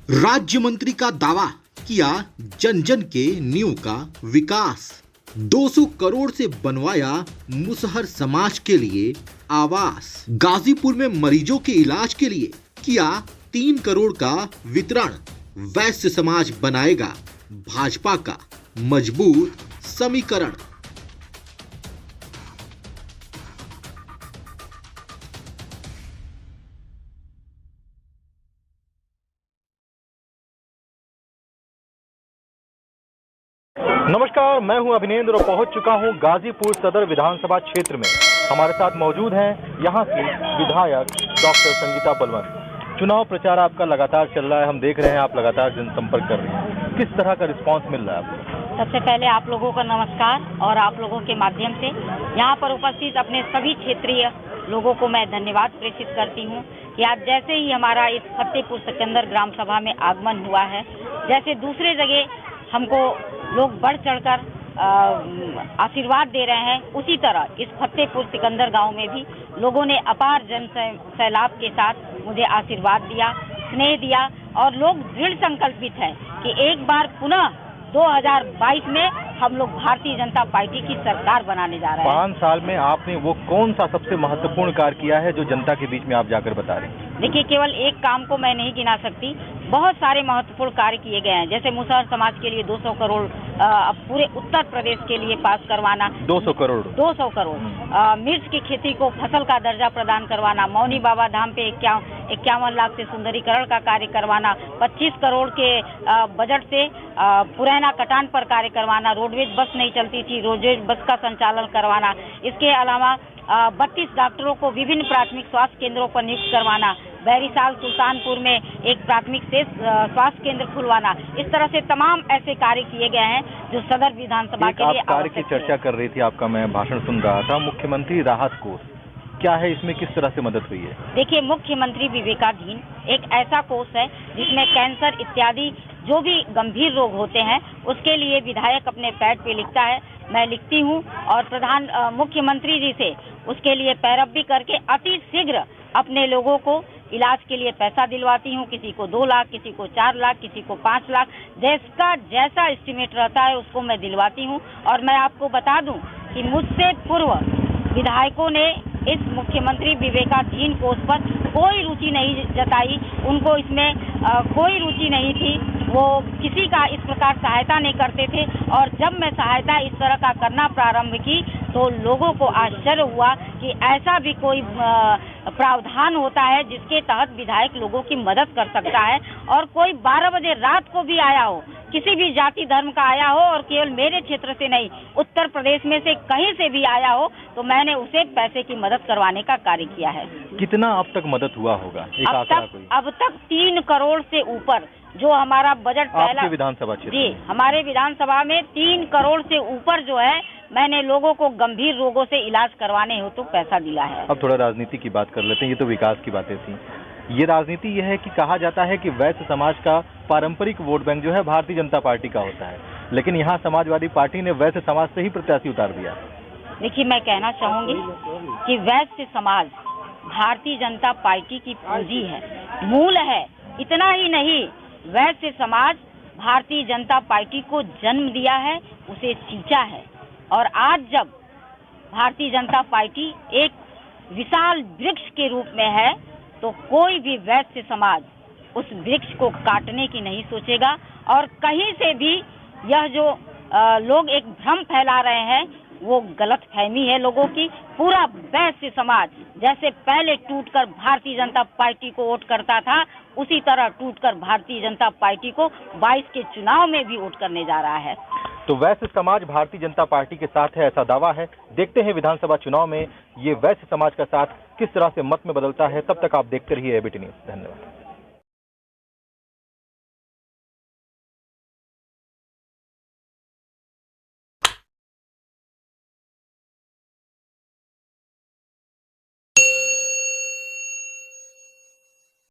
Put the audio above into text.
राज्य मंत्री का दावा किया जन जन के नींव का विकास। 200 करोड़ से बनवाया मुसहर समाज के लिए आवास। गाजीपुर में मरीजों के इलाज के लिए किया 3 करोड़ का वितरण। वैश्य समाज बनाएगा भाजपा का मजबूत समीकरण। नमस्कार, मैं हूं अभिनेंद्र और पहुंच चुका हूं गाजीपुर सदर विधानसभा क्षेत्र में। हमारे साथ मौजूद हैं यहां की विधायक डॉक्टर संगीता बलवंत। चुनाव प्रचार आपका लगातार चल रहा है, हम देख रहे हैं आप लगातार जनसंपर्क कर रहे हैं। किस तरह का रिस्पांस मिल रहा है आपको? सबसे पहले आप लोगों का नमस्कार और आप लोगों के माध्यम से यहाँ पर उपस्थित अपने सभी क्षेत्रीय लोगों को मैं धन्यवाद प्रेषित करती हूँ कि आज जैसे ही हमारा इस फतेहपुर सिकंदर ग्राम सभा में आगमन हुआ है, जैसे दूसरे जगह हमको लोग बढ़ चढ़कर आशीर्वाद दे रहे हैं, उसी तरह इस फतेहपुर सिकंदर गांव में भी लोगों ने अपार जन सैलाब के साथ मुझे आशीर्वाद दिया, स्नेह दिया और लोग दृढ़ संकल्पित हैं कि एक बार पुनः 2022 में हम लोग भारतीय जनता पार्टी की सरकार बनाने जा रहे हैं। 5 साल में आपने वो कौन सा सबसे महत्वपूर्ण कार्य किया है जो जनता के बीच में आप जाकर बता रहे हैं? देखिए, केवल एक काम को मैं नहीं गिना सकती, बहुत सारे महत्वपूर्ण कार्य किए गए हैं। जैसे मुसहर समाज के लिए 200 करोड़ पूरे उत्तर प्रदेश के लिए पास करवाना। 200 करोड़ मिर्च की खेती को फसल का दर्जा प्रदान करवाना। मौनी बाबा धाम पे 51 लाख से सुंदरीकरण का कार्य करवाना। 25 करोड़ के बजट से पुरैना कटान पर कार्य करवाना। रोडवेज बस नहीं चलती थी, रोडवेज बस का संचालन करवाना। इसके अलावा 32 डॉक्टरों को विभिन्न प्राथमिक स्वास्थ्य केंद्रों पर नियुक्त करवाना। बहरीसाल सुल्तानपुर में एक प्राथमिक से स्वास्थ्य केंद्र खुलवाना। इस तरह से तमाम ऐसे कार्य किए गए हैं जो सदर विधानसभा के लिए कार्य की चर्चा कर रही थी, आपका मैं भाषण सुन रहा था। मुख्यमंत्री राहत कोष क्या है, इसमें किस तरह से मदद हुई है? देखिए, मुख्यमंत्री विवेकाधीन एक ऐसा कोष है जिसमें कैंसर इत्यादि जो भी गंभीर रोग होते हैं उसके लिए विधायक अपने पैड पे लिखता है, मैं लिखती हूँ और मुख्यमंत्री जी से उसके लिए पैरवी करके अति शीघ्र अपने लोगों को इलाज के लिए पैसा दिलवाती हूँ। किसी को 2 लाख, किसी को 4 लाख, किसी को 5 लाख, जैसा एस्टिमेट रहता है उसको मैं दिलवाती हूँ। और मैं आपको बता दूं कि मुझसे पूर्व विधायकों ने इस मुख्यमंत्री विवेकाधीन कोष पर कोई रुचि नहीं जताई, उनको इसमें कोई रुचि नहीं थी, वो किसी का इस प्रकार सहायता नहीं करते थे। और जब मैं सहायता इस तरह का करना प्रारंभ की तो लोगों को आश्चर्य हुआ कि ऐसा भी कोई प्रावधान होता है जिसके तहत विधायक लोगों की मदद कर सकता है। और कोई 12 बजे रात को भी आया हो, किसी भी जाति धर्म का आया हो और केवल मेरे क्षेत्र से नहीं, उत्तर प्रदेश में से कहीं से भी आया हो, तो मैंने उसे पैसे की मदद करवाने का कार्य किया है। कितना अब तक मदद हुआ होगा? अब तक 3 करोड़ से ऊपर जो हमारा बजट पहला विधानसभा क्षेत्र जी, हमारे विधानसभा में 3 करोड़ से ऊपर जो है मैंने लोगों को गंभीर रोगों से इलाज करवाने हेतु पैसा दिया है। अब थोड़ा राजनीति की बात कर लेते हैं, ये तो विकास की बातें थी। ये राजनीति यह है कि कहा जाता है कि वैश्य समाज का पारंपरिक वोट बैंक जो है भारतीय जनता पार्टी का होता है, लेकिन यहाँ समाजवादी पार्टी ने वैश्य समाज से ही प्रत्याशी उतार दिया। देखिए, मैं कहना चाहूंगी कि वैश्य समाज भारतीय जनता पार्टी की पूंजी है, मूल है। इतना ही नहीं, वैश्य समाज भारतीय जनता पार्टी को जन्म दिया है, उसे सींचा है। और आज जब भारतीय जनता पार्टी एक विशाल वृक्ष के रूप में है तो कोई भी वैश्य समाज उस वृक्ष को काटने की नहीं सोचेगा। और कहीं से भी यह जो लोग एक भ्रम फैला रहे हैं वो गलत फहमी है लोगों की। पूरा वैश्य समाज जैसे पहले टूटकर भारतीय जनता पार्टी को वोट करता था, उसी तरह टूटकर भारतीय जनता पार्टी को 22 के चुनाव में भी वोट करने जा रहा है। तो वैश्य समाज भारतीय जनता पार्टी के साथ है, ऐसा दावा है। देखते हैं विधानसभा चुनाव में ये वैश्य समाज का साथ किस तरह से मत में बदलता है। तब तक आप देखते रहिए एबीटी न्यूज़। धन्यवाद।